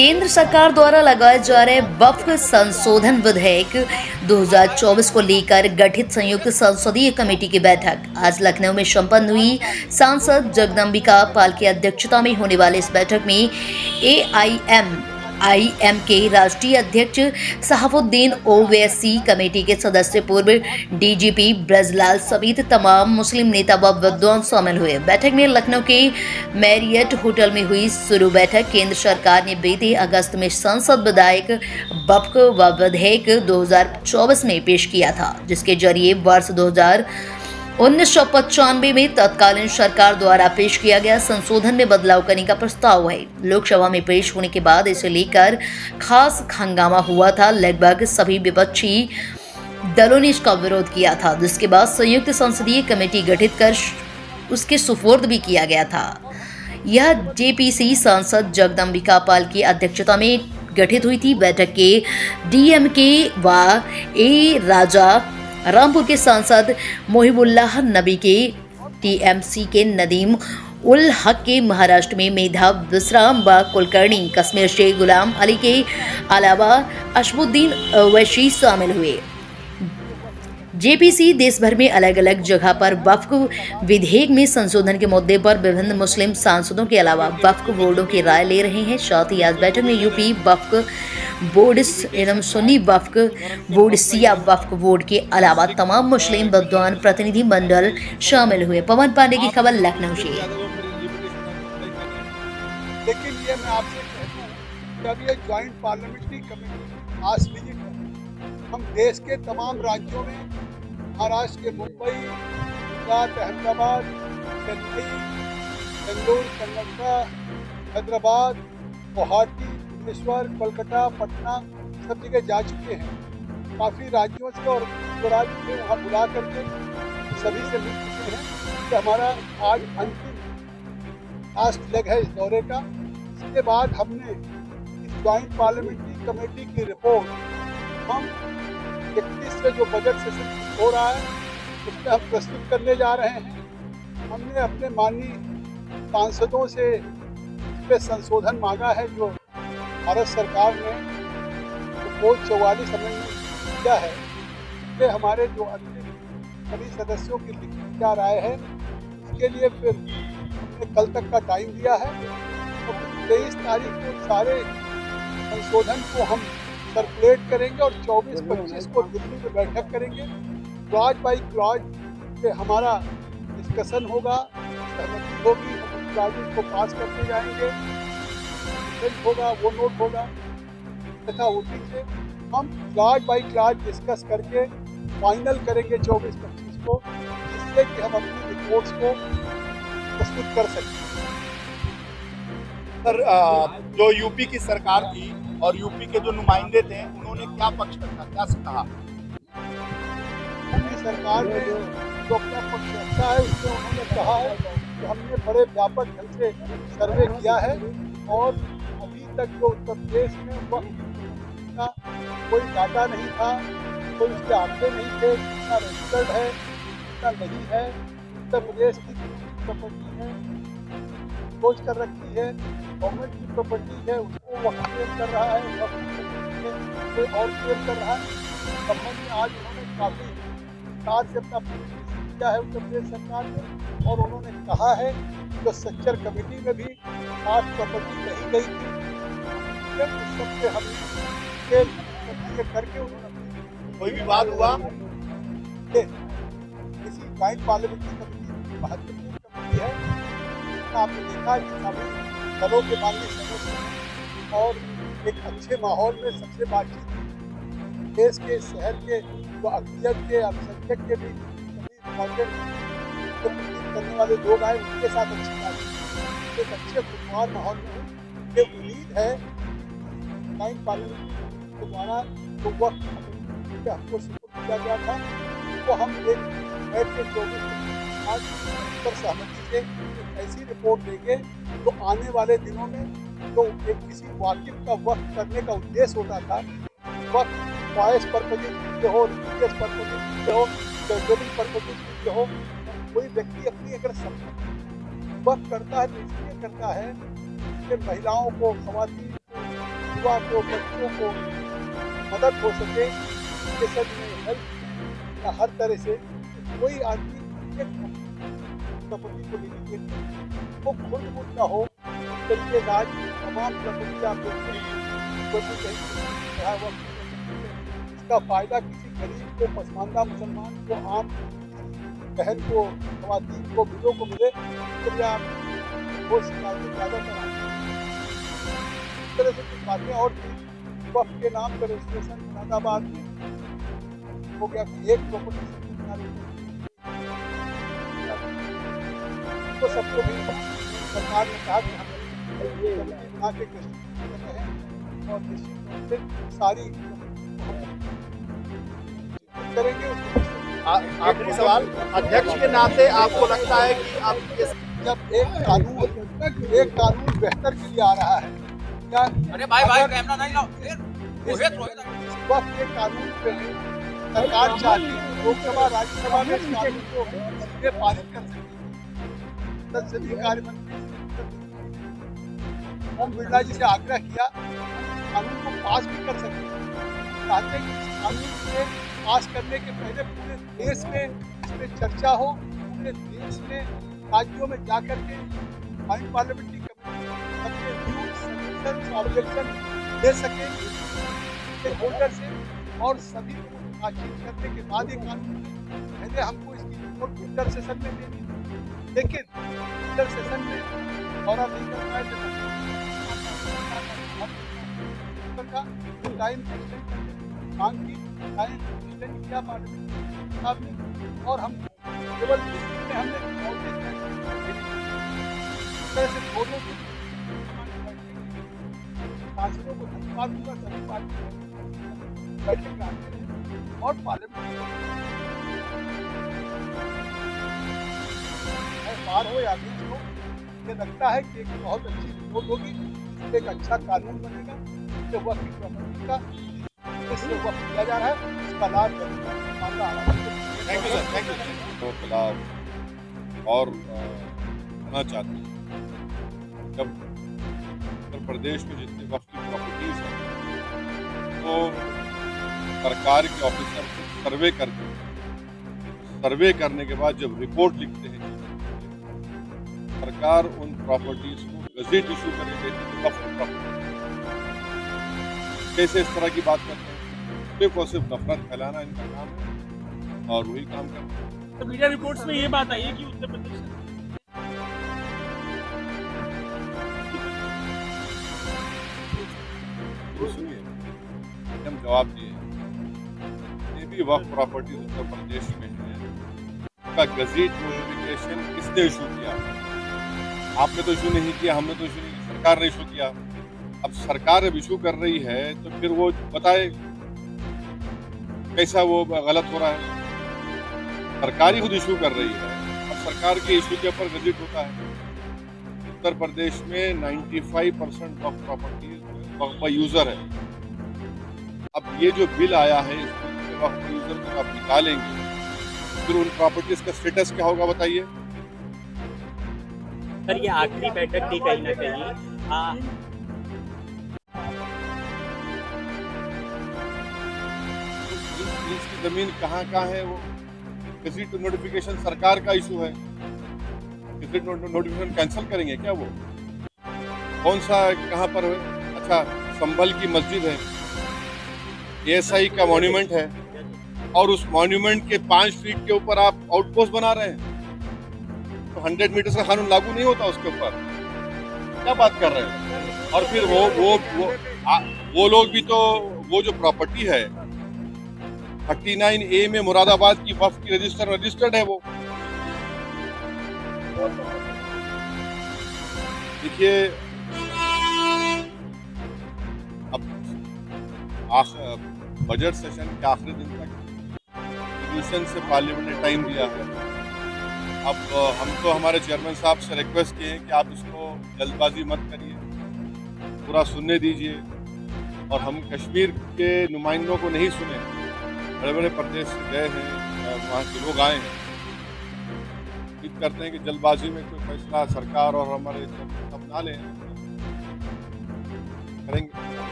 केंद्र सरकार द्वारा लगाए जा रहे वक्फ संशोधन विधेयक 2024 को लेकर गठित संयुक्त संसदीय कमेटी की बैठक आज लखनऊ में संपन्न हुई। सांसद जगदम्बिका पाल की अध्यक्षता में होने वाली इस बैठक में AIM के राष्ट्रीय अध्यक्ष सहाबुद्दीन ओवैसी, कमेटी के सदस्य पूर्व DGP ब्रजलाल समेत तमाम मुस्लिम नेता व विद्वान शामिल हुए। बैठक में लखनऊ के मैरियट होटल में हुई शुरू बैठक केंद्र सरकार ने बीते अगस्त में संसद विधायक वक्फ व विधेयक 2024 में पेश किया था, जिसके जरिए वर्ष 1995 में तत्कालीन सरकार द्वारा पेश किया गया संशोधन में बदलाव करने का प्रस्ताव है। लोकसभा में पेश होने के बाद इसे लेकर खास हंगामा हुआ था। लगभग सभी विपक्षी दलों ने इसका विरोध किया था, जिसके बाद संयुक्त संसदीय कमेटी गठित कर उसके सुपुर्द भी किया गया था। यह JPC सांसद जगदम्बिका पाल की अध्यक्षता में गठित हुई थी। बैठक के DMK व A राजा रामपुर के सांसद मोहिबुल्लाह नबी के TMC के नदीम उल हक के महाराष्ट्र में मेधा विश्राम व कुलकर्णी कश्मीर से गुलाम अली के अलावा अशमुद्दीन ओवैसी शामिल हुए। JPC देश भर में अलग अलग जगह पर वक्फ विधेयक में संशोधन के मुद्दे पर विभिन्न मुस्लिम सांसदों के अलावा वक्फ बोर्डों की राय ले रहे हैं। साथ ही आज बैठक में यूपी वक्फ बोर्ड एवं सुन्नी वक्फ बोर्ड, सिया वक्फ बोर्ड के अलावा तमाम मुस्लिम विद्वान प्रतिनिधि मंडल शामिल हुए। पवन पांडे की खबर लखनऊ से। लेकिन ये मैं आपसे कहता हूँ, जब ये ज्वाइंट पार्लियामेंट्री कमेटी आज विजिट है, हम देश के तमाम राज्यों में, महाराष्ट्र के मुंबई, गुजरात, अहमदाबाद, चेन्नई, बेंगलुरु, कलकत्ता, हैदराबाद, गुवाहाटी, भुवनेश्वर, कोलकाता, पटना, सब जगह जा चुके हैं। काफ़ी राज्यों से और राज्य से वहाँ बुला करके सभी से मिल चुके हैं कि हमारा आज अंतिम लास्ट लेग है इस दौरे का। इसके बाद हमने इस ज्वाइंट पार्लियामेंट्री कमेटी की रिपोर्ट हम 31 से जो बजट सेशन हो रहा है उसमें हम प्रस्तुत करने जा रहे हैं। हमने अपने माननीय सांसदों से इस पर संशोधन मांगा है जो भारत सरकार ने रिपोर्ट 44 अमेंडमेंट किया है। इससे हमारे जो अंतिम सभी सदस्यों की लिखित क्या राय है, इसके लिए फिर हमने कल तक का टाइम दिया है। तो 23 तारीख को सारे संशोधन को हम सर्कुलेट करेंगे और 24-25 को दिल्ली में बैठक करेंगे। क्लॉज बाई क्लॉज पे हमारा डिस्कशन होगा, सहमति होगी, हम क्लॉजेस को पास करते जाएंगे, होगा वो नोट होगा तथा वोटिंग से हम क्लॉज बाई क्लॉज डिस्कस करके फाइनल करेंगे 24-25 को, जिससे कि हम अपनी रिपोर्ट्स को प्रस्तुत कर सकें। सर, जो यूपी की सरकार थी और यूपी के जो नुमाइंदे थे उन्होंने क्या पक्ष रखा, क्या कहा? यूपी सरकार ने जो अपना पक्ष रखा है उसमें उन्होंने कहा है कि हमने बड़े व्यापक ढंग से सर्वे किया है और अभी तक जो उत्तर प्रदेश में वक्त का कोई डाटा नहीं था, कोई उसके आंकड़े नहीं थे, कितना रजिस्टर्ड है, कितना नहीं है। उत्तर प्रदेश की प्रॉपर्टी है खोज कर रखी है, गवर्नमेंट की प्रॉपर्टी है उसको वक्त क्लेम कर रहा है, वक्त कोई और क्लेम कर रहा है। संबंध में आज उन्होंने काफ़ी विस्तार से अपना किया है उत्तर प्रदेश सरकार ने, और उन्होंने कहा है जो सेक्टर कमेटी में भी 8 प्रॉपर्टी कही गई थी, उस सबसे हमने करके उन्होंने कोई विवाद हुआ? इसी ज्वाइंट पार्लियामेंट्री कमेटी महत्वपूर्ण कमेटी है। आपने देखा कि सभी दलों के माननीय सदस्य और एक अच्छे माहौल में सबसे बातचीत, देश के शहर के जो अक्सरियत के अल्पसंख्यक के भी इम्पोर्टेंट करने वाले लोग आए, उनके साथ अच्छी बात, एक अच्छे खुशहाल माहौल में हो। ये उम्मीद है ज्वाइंट पार्लियामेंट के द्वारा जो वक्त हमको सुपुर्द किया गया था वो हम एक बैठ के 24 आज पर सहमति से ऐसी रिपोर्ट देंगे तो आने वाले दिनों में जो एक किसी वाकिफ का वक्त करने का उद्देश्य होता था, वक्त वॉइस पर्पजेज के हो, रिलीजियस पर्पजेज के हो, सोशलिंग पर्पजेज के हो, कोई व्यक्ति अपनी अगर वक्त करता है तो इसलिए करता है कि महिलाओं को, ख़वातीन को, युवा को, बच्चों को मदद हो सके, एजुकेशन में, हेल्थ या हर तरह से कोई आदमी एक प्रॉपर्टी को लेने के लिए वो खुद मुद्दा हो। चलिए आज तमाम प्रॉपर्टी आप देखते हैं, इसका फायदा किसी गरीब को, पसमानदा मुसलमान को, आम बहन को, खवातीन को, बुजुर्गों को मिले तो क्या वो शिकायतें ज़्यादा कराएंगे। इस तरह से कुछ बातें और थी। वक्त के नाम पर रजिस्ट्रेशन मुरादाबाद में हो गया कि एक प्रॉपर्टी तो सबको भी सरकार ने कहा कि हम बना के और निश्चित रूप से सारी करेंगे। आखिरी सवाल, अध्यक्ष के नाते आपको लगता है कि आप जब एक कानून बेहतर के लिए आ रहा है, क्या अरे भाई कैमरा नहीं लाओ, वक्त के कानून पे सरकार चाहती है लोकसभा राज्यसभा में इस कानून को सीधे पारित कर सके। संसदीय कार्य मंत्री ओम बिरला जी से आग्रह किया कानून को पास भी कर सके। चाहते हैं कि इस कानून को पास करने के पहले पूरे देश में इसमें चर्चा हो, पूरे देश में राज्यों में जाकर के ज्वाइंट पार्लियामेंट्री कमेटी अपने व्यूज, सजेशंस, ऑब्जेक्शन दे सके होल्डर से, और सभी को बातचीत करने के बाद ये कानून पहले हमको इसकी रिपोर्ट विंटर सेशन में देनी है, लेकिन विंटर सेशन में दौरा नहीं कर पाए तो टाइम एक्सटेंड मांग की, टाइम एक्सटेंड किया पार्लियामेंट साहब ने, और हम केवल में हमने दोनों सांसदों को धन्यवाद दूंगा, सभी पार्टी बैठक में आते रहे और पार्लियामेंट पार हो या बीच हो। मुझे लगता है कि एक बहुत अच्छी रिपोर्ट होगी, एक अच्छा कानून बनेगा, इससे वक्त की प्रॉपर्टी का इससे वक्त दिया जा रहा है, इसका लाभ मामला आ रहा है। Thank you sir, thank you. तो खिलाफ और होना चाहते हैं। जब उत्तर प्रदेश में जितने वक्त की प्रॉपर्टीज हैं तो सरकार के ऑफिसर सर्वे करते हैं, सर्वे करने के बाद जब रिपोर्ट लिखते हैं सरकार उन प्रॉपर्टीज को गजेट इशू करे देती है वक्त की प्रॉपर्टी। कैसे इस तरह की बात करते हैं? सिर्फ और सिर्फ नफरत फैलाना इनका काम है और वही काम करते हैं। तो मीडिया रिपोर्ट्स में ये बात आई है कि उत्तर प्रदेश सुनिए, हम जवाब दिए ये भी वक्त प्रॉपर्टी उत्तर प्रदेश में है, उसका गजेट नोटिफिकेशन किसने इशू किया? आपने तो इशू नहीं किया, हमने तो इशू नहीं किया, सरकार ने इशू किया। अब सरकार अब इशू कर रही है तो फिर वो बताए कैसा वो गलत हो रहा है। सरकार ही खुद इशू कर रही है और सरकार के इशू के ऊपर गजेट होता है। उत्तर प्रदेश में 95% ऑफ प्रॉपर्टी वक्फ यूजर है। अब ये जो बिल आया है इसमें वक्फ यूजर को आप निकालेंगे फिर उन प्रॉपर्टीज का स्टेटस क्या होगा बताइए? सर ये आखिरी बैठक थी कहीं ना कहीं इसकी जमीन कहाँ है वो गजेट नोटिफिकेशन सरकार का इशू है। गजेट नोटिफिकेशन कैंसिल करेंगे क्या? वो कौन सा कहाँ पर है? अच्छा, संभल की मस्जिद है, एएसआई का मॉन्यूमेंट है और उस मॉन्यूमेंट के 5 फीट के ऊपर आप आउटपोस्ट बना रहे हैं तो 100 मीटर का कानून लागू नहीं होता उसके ऊपर? क्या बात कर रहे हैं? और फिर वो लोग भी तो वो जो प्रॉपर्टी है 39A में मुरादाबाद की वक्फ की रजिस्टर्ड है वो। देखिए अब बजट सेशन के आखिरी दिन तक सॉल्यूशन से पार्लियामेंट ने टाइम दिया है। अब हम तो हमारे चेयरमैन साहब से रिक्वेस्ट किए हैं कि आप इसको जल्दबाजी मत करिए, पूरा सुनने दीजिए। और हम कश्मीर के नुमाइंदों को नहीं सुने, बड़े बड़े प्रदेश से गए हैं, वहाँ के लोग आए हैं। उम्मीद करते हैं कि जल्दबाजी में कोई फैसला सरकार और हमारे सब ना लें, करेंगे।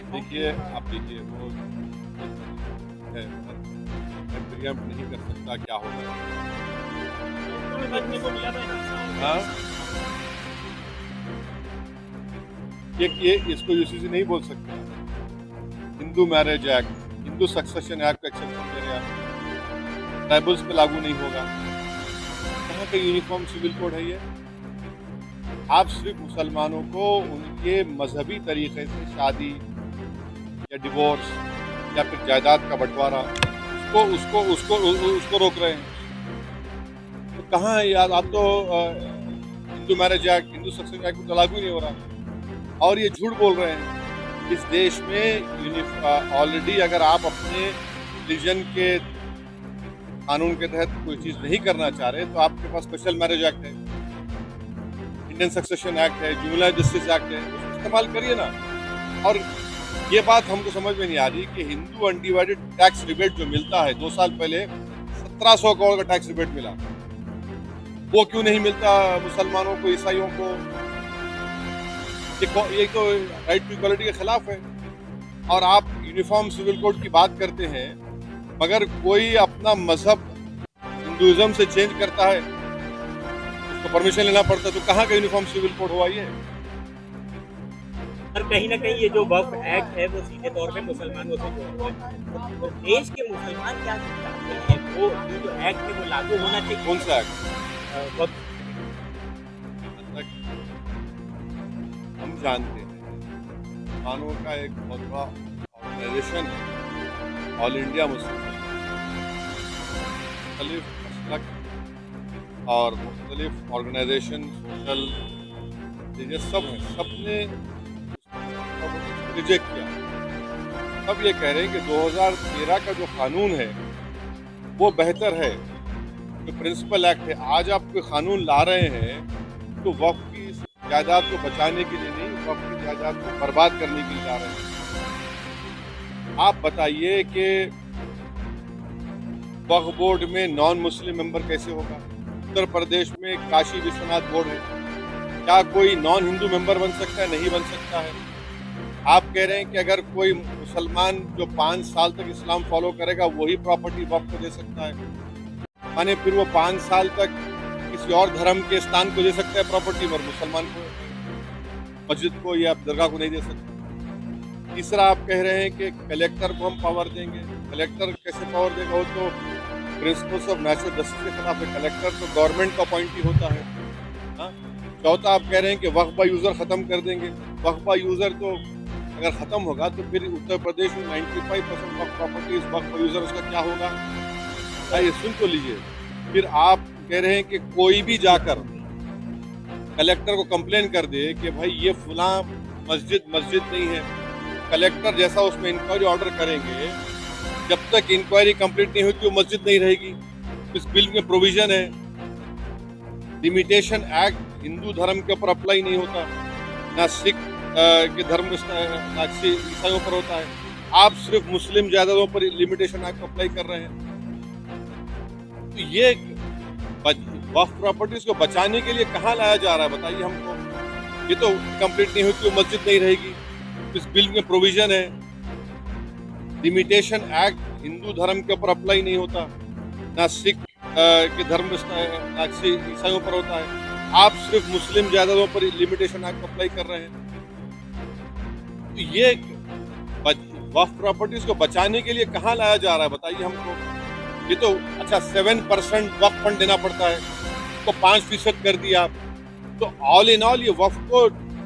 देखिए आप देखिए वो है, मैं प्रियम्प नहीं कर सकता क्या होगा। हाँ ये इसको यूसीसी नहीं बोल सकते। Hindu marriage act, Hindu succession act का एक्सेप्शन दे रहे हैं, ट्राइबल्स पे लागू नहीं होगा। कहाँ का यूनिफॉर्म सिविल कोड है ये? आप सिर्फ मुसलमानों को उनके मजहबी तरीके से शादी या डिवोर्स या फिर जायदाद का बंटवारा उसको रोक रहे हैं। तो कहाँ है यार? आप तो Hindu marriage act, Hindu succession act तो लागू ही नहीं हो रहा और ये झूठ बोल रहे हैं। इस देश में ऑलरेडी अगर आप अपने रिलीजन के कानून के तहत कोई चीज़ नहीं करना चाह रहे तो आपके पास स्पेशल मैरिज एक्ट है, इंडियन सक्सेशन एक्ट है, जुवेनाइल जस्टिस एक्ट है, उसको इस्तेमाल करिए ना। और ये बात हमको समझ में नहीं आ रही कि हिंदू अनडिवाइडेड टैक्स रिबेट जो मिलता है, 2 साल पहले 1700 करोड़ का टैक्स रिबेट मिला, वो क्यों नहीं मिलता मुसलमानों को, ईसाइयों को? ये तो राइट टू इक्वालिटी के खिलाफ है। और आप यूनिफॉर्म सिविल कोड की बात करते हैं, मगर कोई अपना मजहब हिंदुइज्म से चेंज करता है उसको परमिशन लेना पड़ता है, तो कहाँ का यूनिफॉर्म सिविल कोड हुआ ये? और कहीं ना कहीं ये जो वक्फ एक्ट है वो सीधे तौर पे मुसलमानों से जोड़ा है। तो देश के मुसलमान क्या चाहते हैं? वो जो एक्ट है वो लागू होना चाहिए। कौन सा एक्ट? वक्फ हम जानते हैं मुसलमानों का एक बहुत बड़ा ऑर्गेनाइजेशन है, ऑल इंडिया मुस्लिम मुख्तलिफ मसलक और मुख्तलिफ ऑर्गेनाइजेशन, सोशल ये सब हैं, सब ने रिजेक्ट किया। सब ये कह रहे हैं कि 2013 का जो कानून है वो बेहतर है, जो प्रिंसिपल एक्ट है। आज आप कोई कानून ला रहे हैं तो वक्फ की जायदाद को बचाने के लिए नहीं, वक्फ की जायदाद को बर्बाद करने के लिए ला रहे हैं। आप बताइए कि वक्फ बोर्ड में नॉन मुस्लिम मेंबर कैसे होगा? उत्तर प्रदेश में काशी विश्वनाथ बोर्ड है, क्या कोई नॉन हिंदू मेंबर बन सकता है? नहीं बन सकता है। आप कह रहे हैं कि अगर कोई मुसलमान जो 5 साल तक इस्लाम फॉलो करेगा वही प्रॉपर्टी वक्फ को दे सकता है, माने फिर वो 5 साल तक किसी और धर्म के स्थान को दे सकता है प्रॉपर्टी, और मुसलमान को, मस्जिद को या दरगाह को नहीं दे सकता। तीसरा आप कह रहे हैं कि कलेक्टर को हम पावर देंगे। कलेक्टर कैसे पावर देगा? वो तो प्रिंसिपल्स ऑफ नेचुरल जस्टिस के खिलाफ है। कलेक्टर तो गवर्नमेंट का अपॉइंटी होता है। हाँ? चौथा आप कह रहे हैं कि वक्फ बाय यूज़र ख़त्म कर देंगे। वक्फ बाय यूज़र तो अगर ख़त्म होगा तो फिर उत्तर प्रदेश में 95% वक्फ प्रॉपर्टीज वक्फ बाय यूज़र, उसका क्या होगा? ये सुन तो लीजिए। फिर आप कह रहे हैं कि कोई भी जाकर कलेक्टर को कंप्लेन कर दे कि भाई ये फलां मस्जिद नहीं है, कलेक्टर जैसा उसमें इंक्वायरी ऑर्डर करेंगे, जब तक इंक्वायरी कंप्लीट नहीं होती वो मस्जिद नहीं रहेगी। इस बिल में प्रोविजन है, लिमिटेशन एक्ट हिंदू धर्म के ऊपर अप्लाई नहीं होता, ना सिख के धर्म ना ईसाइयों पर होता है। आप सिर्फ मुस्लिम जायदादों पर लिमिटेशन एक्ट अप्लाई कर रहे हैं। तो ये वक्फ प्रॉपर्टीज को बचाने के लिए कहाँ लाया जा रहा है बताइए हमको? ये तो कंप्लीट नहीं होती वो मस्जिद नहीं रहेगी। इस बिल में प्रोविजन है, लिमिटेशन एक्ट हिंदू धर्म के ऊपर अप्लाई नहीं होता, ना सिख के धर्म ना ईसाइयों पर होता है। आप सिर्फ मुस्लिम जायदादों पर लिमिटेशन एक्ट अप्लाई कर रहे हैं। तो ये वक्फ प्रॉपर्टीज को बचाने के लिए कहाँ लाया जा रहा है बताइए हमको? ये तो अच्छा 7% वक्फ फंड देना पड़ता है, तो 5% कर दिया आप। तो ऑल इन ऑल ये वक्फ को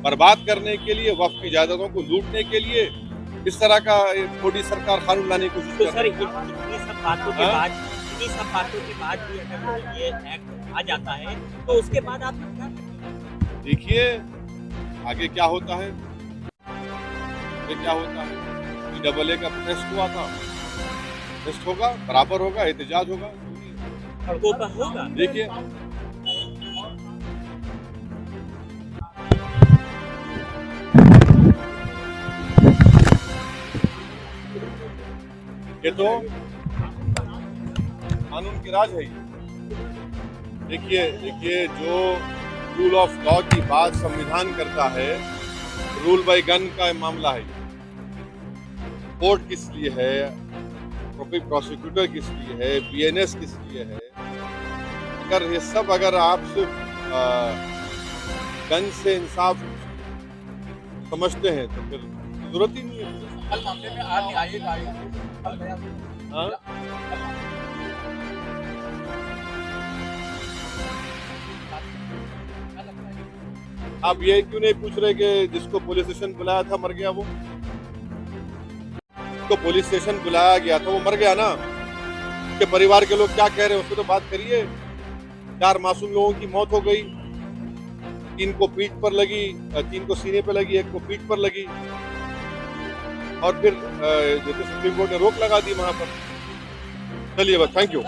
बर्बाद करने के लिए, वक्फ की जायदादों को लूटने के लिए इस तरह का मोदी सरकार कानून लाने की कोशिश कर रही है। इतनी सब बातों के बाद भी अगर ये एक्ट आ जाता है तो उसके बाद आप क्या करेंगे? देखिए आगे क्या होता है, AA का टेस्ट हुआ था, टेस्ट होगा, बराबर होगा, एहतजाज होगा, सड़कों पर होगा। देखिए ये तो कानून की राज है। देखिए जो रूल ऑफ लॉ की बात संविधान करता है, रूल बाय गन का मामला है। कोर्ट किस लिए है, पब्लिक प्रोसिक्यूटर किस लिए है, बीएनएस किस लिए है। अगर ये सब अगर आप सिर्फ गन से इंसाफ समझते हैं तो फिर जरूरत ही नहीं है। कल मामले में आज न्यायिक आयोग हाँ? आप ये क्यों नहीं पूछ रहे कि जिसको पुलिस स्टेशन बुलाया था मर गया वो? जिसको पुलिस स्टेशन बुलाया गया था वो मर गया ना। उसके परिवार के लोग क्या कह रहे हैं उसको तो बात करिए। 4 मासूम लोगों की मौत हो गई, 3 को पीठ पर लगी, 3 को सीने पर लगी, 1 को पीठ पर लगी, और फिर जो सुप्रीम कोर्ट ने रोक लगा दी वहां पर। चलिए बस, थैंक यू।